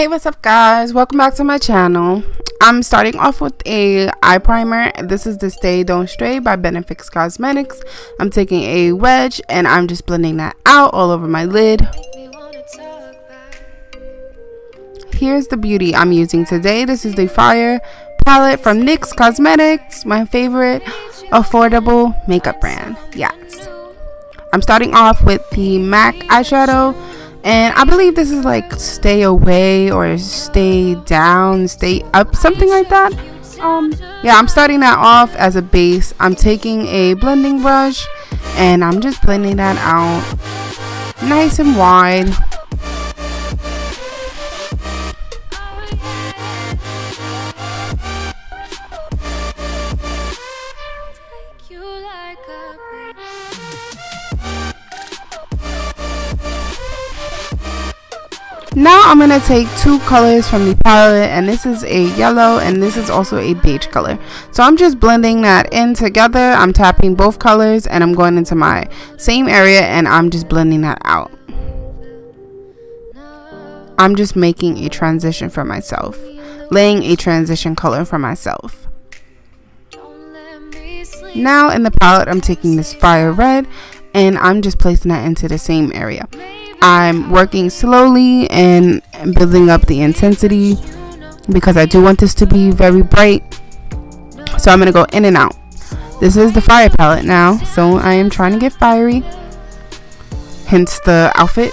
Hey, what's up guys, welcome back to my channel. I'm starting off with a eye primer. This is the Stay Don't Stray by Benefix Cosmetics. I'm taking a wedge and I'm just blending that out all over my lid. Here's the beauty I'm using today. This is the Fire palette from NYX Cosmetics, my favorite affordable makeup brand. Yes, I'm starting off with the MAC eyeshadow, and I believe this is like Stay Away or Stay Down, Stay Up, something like that. Yeah, I'm starting that off as a base. I'm taking a blending brush and I'm just blending that out nice and wide. Now I'm going to take two colors from the palette, and this is a yellow and this is also a beige color. So I'm just blending that in together. I'm tapping both colors and I'm going into my same area and I'm just blending that out. I'm just making a transition for myself, laying a transition color for myself. Now in the palette I'm taking this Fire Red and I'm just placing that into the same area. I'm working slowly and building up the intensity because I do want this to be very bright. So I'm going to go in and out. This is the Fire palette now, so I am trying to get fiery. Hence the outfit.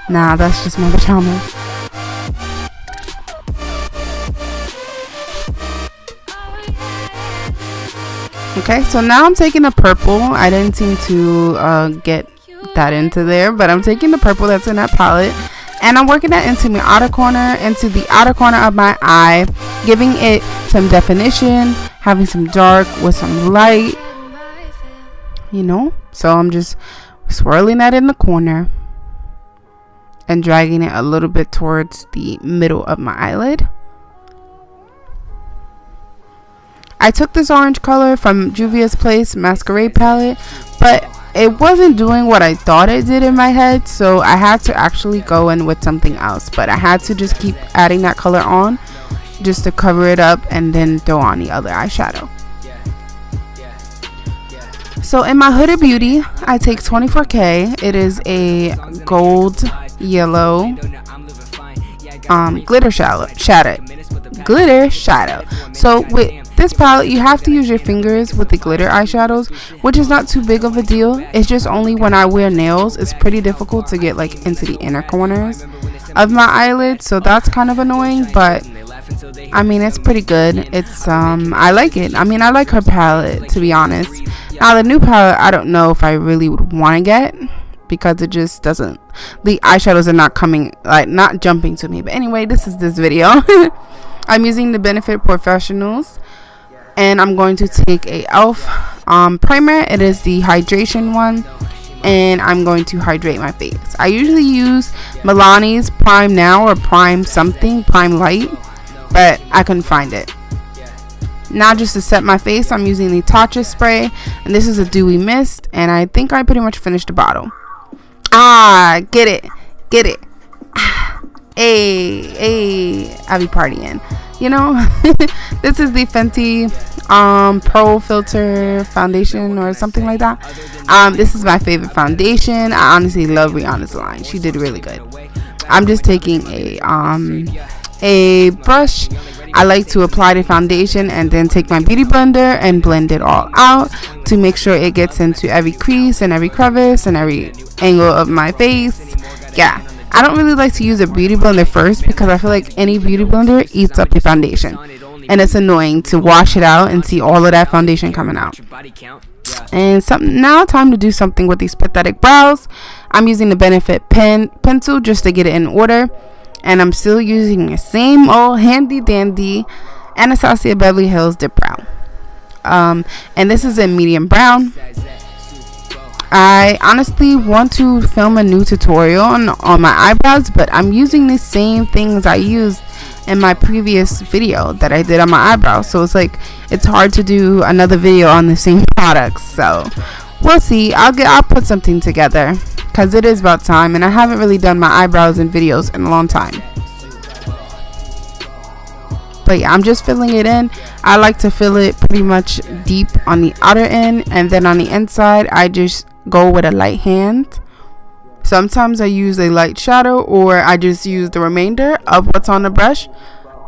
Nah, that's just my pajamas. Okay, so now I'm taking a purple. I didn't seem to get that into there, but I'm taking the purple that's in that palette and I'm working that into the outer corner of my eye, giving it some definition, having some dark with some light, you know. So I'm just swirling that in the corner and dragging it a little bit towards the middle of my eyelid. I took this orange color from Juvia's Place Masquerade palette, but it wasn't doing what I thought it did in my head, so I had to actually go in with something else. But I had to just keep adding that color on just to cover it up and then throw on the other eyeshadow. So in my Huda Beauty, I take 24K. It is a gold yellow glitter shadow. So with this palette you have to use your fingers with the glitter eyeshadows, which is not too big of a deal. It's just only when I wear nails it's pretty difficult to get like into the inner corners of my eyelid, so that's kind of annoying. But I mean, it's pretty good. It's I like it. I mean, I like her palette, to be honest. Now the new palette I don't know if I really would want to get, because it just doesn't, the eyeshadows are not coming, like not jumping to me. But anyway, this is this video. I'm using the Benefit Professionals and I'm going to take a e.l.f. primer. It is the hydration one and I'm going to hydrate my face. I usually use Milani's Prime Now or Prime something, Prime Light, but I couldn't find it. Now just to set my face, I'm using the Tatcha spray and this is a dewy mist, and I think I pretty much finished the bottle. Get it. Hey, I be partying, you know. This is the Fenty Pro Filter foundation or something like that. This is my favorite foundation. I honestly love Rihanna's line. She did really good. I'm just taking a brush. I like to apply the foundation and then take my beauty blender and blend it all out to make sure it gets into every crease and every crevice and every angle of my face. Yeah, I don't really like to use a beauty blender first because I feel like any beauty blender eats up your foundation and it's annoying to wash it out and see all of that foundation coming out. And now time to do something with these pathetic brows. I'm using the Benefit pencil just to get it in order, and I'm still using the same old handy dandy Anastasia Beverly Hills dip brow, and this is in medium brown. I honestly want to film a new tutorial on my eyebrows, but I'm using the same things I used in my previous video that I did on my eyebrows, so it's like it's hard to do another video on the same products. So we'll see. I'll put something together because it is about time, and I haven't really done my eyebrows in videos in a long time. But yeah, I'm just filling it in. I like to fill it pretty much deep on the outer end, and then on the inside I just go with a light hand. Sometimes I use a light shadow, or I just use the remainder of what's on the brush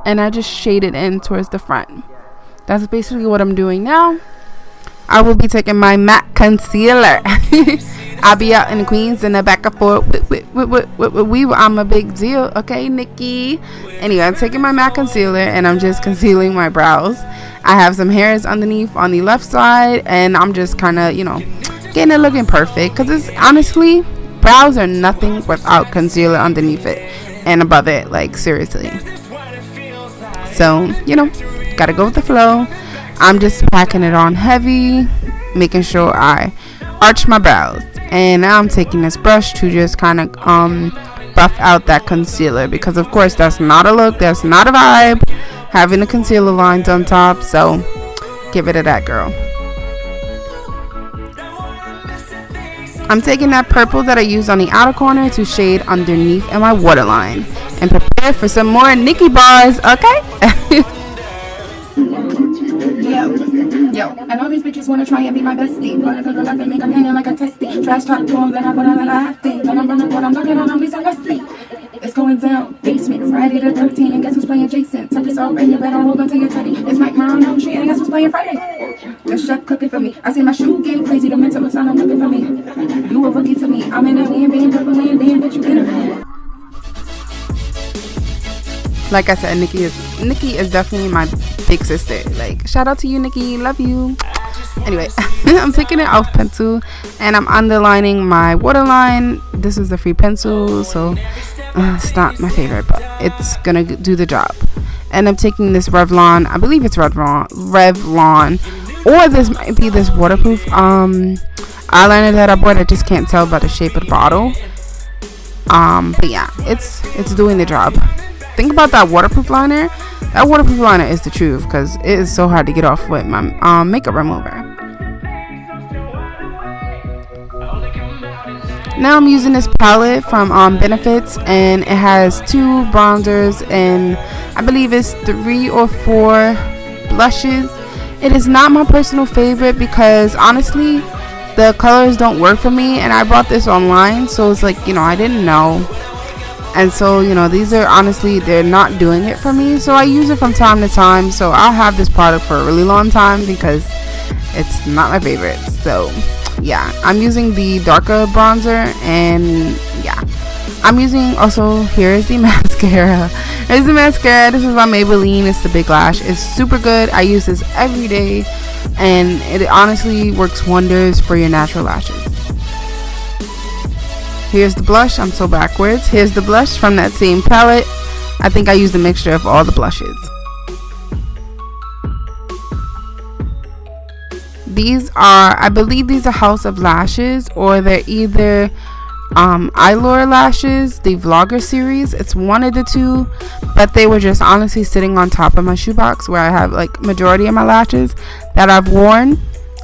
and I just shade it in towards the front. That's basically what I'm doing now. I will be taking my matte concealer. I'll be out in the Queens in the back and forth. I'm a big deal. Okay, Nikki. Anyway, I'm taking my matte concealer and I'm just concealing my brows. I have some hairs underneath on the left side, and I'm just kind of, getting it looking perfect. Because it's honestly, brows are nothing without concealer underneath it and above it. Like, seriously. So, gotta go with the flow. I'm just packing it on heavy, making sure I arch my brows. And now I'm taking this brush to just kind of buff out that concealer, because of course that's not a look, that's not a vibe, having the concealer lines on top. So give it to that girl. I'm taking that purple that I used on the outer corner to shade underneath in my waterline, and prepare for some more Nikki bars, okay? Yo, and all these bitches wanna try and be my bestie. Wanna take a left and make them hanging like a testy. Trash talk to them, then I put on a nasty. Then I'm running what I'm looking at, I'm Lisa Leslie. It's going down, basement, Friday the 13th, and guess who's playing Jason? Tuck this over and you better hold on to your teddy. It's Mike Marino, she and guess who's playing Friday? The chef cooking for me. I see my shoe getting crazy, the mental is on looking for me. You a rookie to me, I'm in a being purple and being bitch, you interfere. Like I said, Nikki is definitely my big sister. Like, shout out to you, Nikki, love you. Anyway, I'm taking an elf pencil and I'm underlining my waterline. This is a free pencil, so it's not my favorite, but it's gonna do the job. And I'm taking this Revlon, I believe it's Revlon, or this might be this waterproof eyeliner that I bought. I just can't tell by the shape of the bottle. But yeah, it's doing the job. Think about that waterproof liner. That waterproof liner is the truth, because it is so hard to get off with my makeup remover. Now I'm using this palette from Benefits, and it has 2 bronzers and I believe it's 3 or 4 blushes. It is not my personal favorite because honestly the colors don't work for me, and I bought this online, so it's like, I didn't know. And so, these are honestly, they're not doing it for me. So I use it from time to time. So I'll have this product for a really long time because it's not my favorite. So yeah, I'm using the darker bronzer, and yeah, I'm using also, here's the mascara. Here's the mascara. This is by Maybelline. It's the Big Lash. It's super good. I use this every day, and it honestly works wonders for your natural lashes. Here's the blush. I'm so backwards. Here's the blush from that same palette. I think I used a mixture of all the blushes. These are, I believe these are House of Lashes, or they're either Eyelure Lashes, the Vlogger series. It's one of the two, but they were just honestly sitting on top of my shoebox where I have like majority of my lashes that I've worn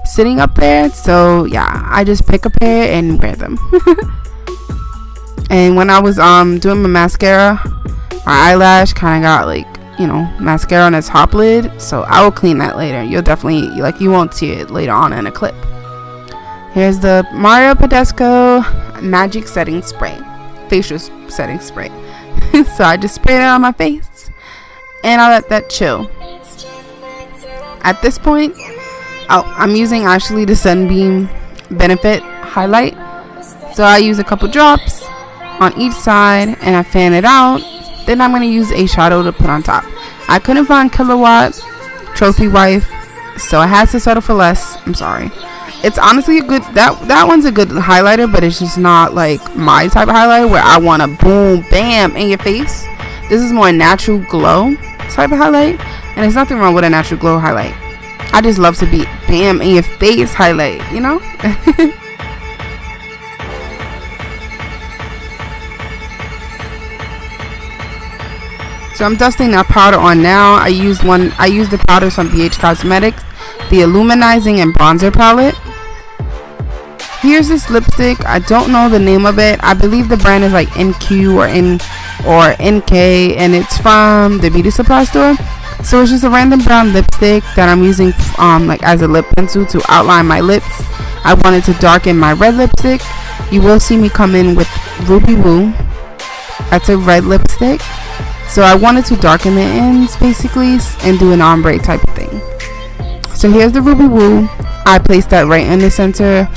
sitting up there. So yeah, I just pick a pair and wear them. And when I was doing my mascara, my eyelash kind of got like, mascara on its top lid. So I will clean that later. You'll definitely, you won't see it later on in a clip. Here's the Mario Badescu Magic Setting Spray, facial setting spray. So I just sprayed it on my face and I let that chill. At this point, I'm using actually the Sunbeam Benefit highlight. So I use a couple drops on each side and I fan it out. Then I'm going to use a shadow to put on top. I couldn't find Kilowatt Trophy Wife, so I had to settle for less. I'm sorry. It's honestly a good, that one's a good highlighter, but it's just not like my type of highlighter where I want to boom, bam, in your face. This is more natural glow type of highlight, and there's nothing wrong with a natural glow highlight. I just love to be bam in your face highlight, So I'm dusting that powder on now. I used the powders from BH Cosmetics, the Illuminizing and Bronzer palette. Here's this lipstick. I don't know the name of it. I believe the brand is like NQ or NK, and it's from the beauty supply store. So it's just a random brown lipstick that I'm using like as a lip pencil to outline my lips. I wanted to darken my red lipstick. You will see me come in with Ruby Woo. That's a red lipstick. So I wanted to darken the ends basically and do an ombre type of thing. So here's the Ruby Woo. I placed that right in the center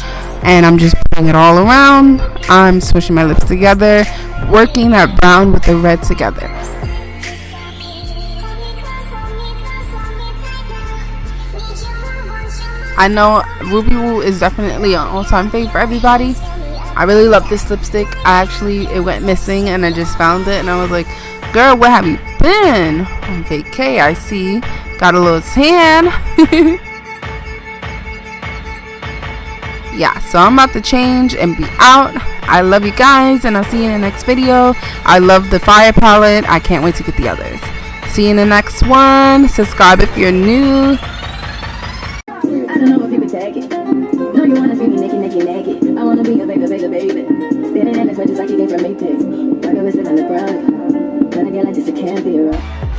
and I'm just putting it all around. I'm swishing my lips together, working that brown with the red together. I know Ruby Woo is definitely an all-time fave for everybody. I really love this lipstick. It went missing and I just found it and I was like, girl, where have you been? On vacay, I see. Got a little tan. Yeah, so I'm about to change and be out. I love you guys and I'll see you in the next video. I love the fire palette. I can't wait to get the others. See you in the next one. Subscribe if you're new. I don't know if you can take it. No, you wanna see me naked. I wanna be a baby. Spinning in his red just like you came from me, too. Like I was sitting on the brown. But I get like this, it can't be wrong.